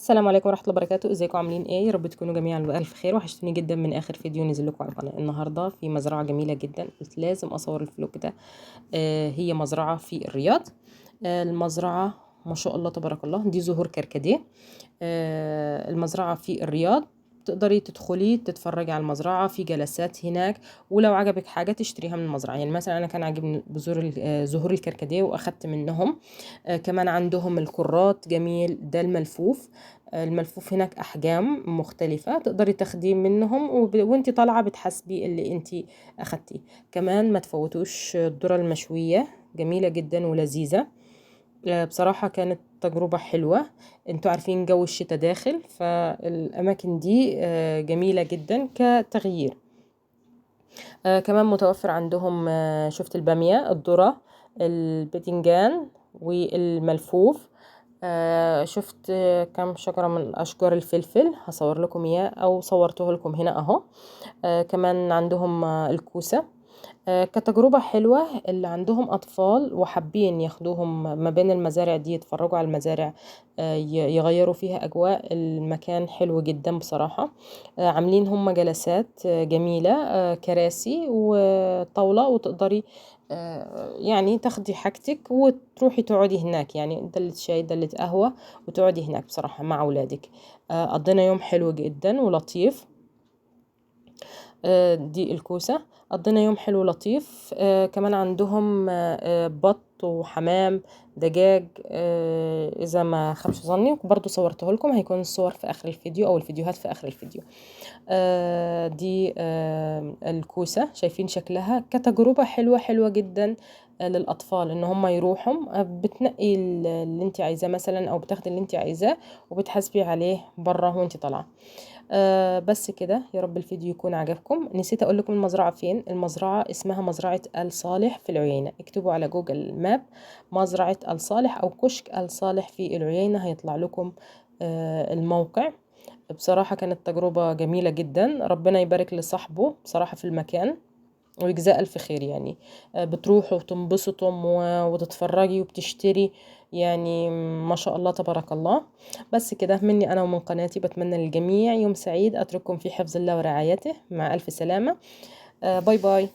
السلام عليكم ورحمة الله وبركاته. ازيكم عاملين ايه؟ يا رب تكونوا جميعا بألف خير. وحشتوني جدا من اخر فيديو نزل لكم على القناة. النهاردة في مزرعة جميلة جدا، قلت لازم اصور الفلوج ده. هي مزرعة في الرياض. المزرعة ما شاء الله تبارك الله، دي زهور كركديه. المزرعة في الرياض، تقدري تدخلي تتفرجي على المزرعة، في جلسات هناك. ولو عجبك حاجة تشتريها من المزرعة، يعني مثلا أنا كان عاجبني زهور الكركديه وأخدت منهم. كمان عندهم الكرات جميل، ده الملفوف. الملفوف هناك أحجام مختلفة، تقدري تاخدي منهم وانتي طالعة بتحسبي اللي انتي أخدتيه. كمان ما تفوتوش الذرة المشوية، جميلة جدا ولذيذة. بصراحة كانت تجربة حلوة. انتوا عارفين جو الشتاء داخل، فالأماكن دي جميلة جدا كتغيير. كمان متوفر عندهم، شفت البامية، الذرة، البتنجان والملفوف. شفت كم شجرة من أشجار الفلفل، هصور لكم إياه أو صورته لكم هنا أهو. كمان عندهم الكوسة. كتجربة حلوة، اللي عندهم أطفال وحابين ياخدوهم ما بين المزارع دي يتفرجوا على المزارع، يغيروا فيها أجواء المكان، حلو جدا بصراحة. عاملين هم جلسات جميلة، كراسي وطاولة، وتقدري يعني تاخدي حاجتك وتروحي تقعدي هناك، يعني دلة شاي دلة قهوة، وتقعدي هناك بصراحة مع أولادك. قضينا يوم حلو جدا ولطيف. دي الكوسة. قضينا يوم حلو لطيف. كمان عندهم بط وحمام، دجاج. اذا ما خابش ظني برضو صورته لكم، هيكون الصور في اخر الفيديو او الفيديوهات في اخر الفيديو. دي الكوسة، شايفين شكلها كتجربة حلوة حلوة جدا. للأطفال ان هم يروحوا، بتنقي اللي انت عايزاه مثلا، او بتاخدي اللي انت عايزاه وبتحاسبي عليه بره وانت طالعه. بس كده، يا رب الفيديو يكون عجبكم. نسيت اقول لكم المزرعة فين. المزرعة اسمها مزرعة آل صالح في العيينة، اكتبوا على جوجل ماب مزرعة آل صالح او كشك آل صالح في العيينة، هيطلع لكم الموقع. بصراحة كانت تجربة جميلة جدا، ربنا يبارك لصاحبه بصراحة في المكان ويجزاه ألف خير. يعني بتروحوا وتنبسطوا وتتفرجي وبتشتري، يعني ما شاء الله تبارك الله. بس كده مني أنا ومن قناتي، بتمنى للجميع يوم سعيد، أترككم في حفظ الله ورعايته، مع ألف سلامة. باي باي.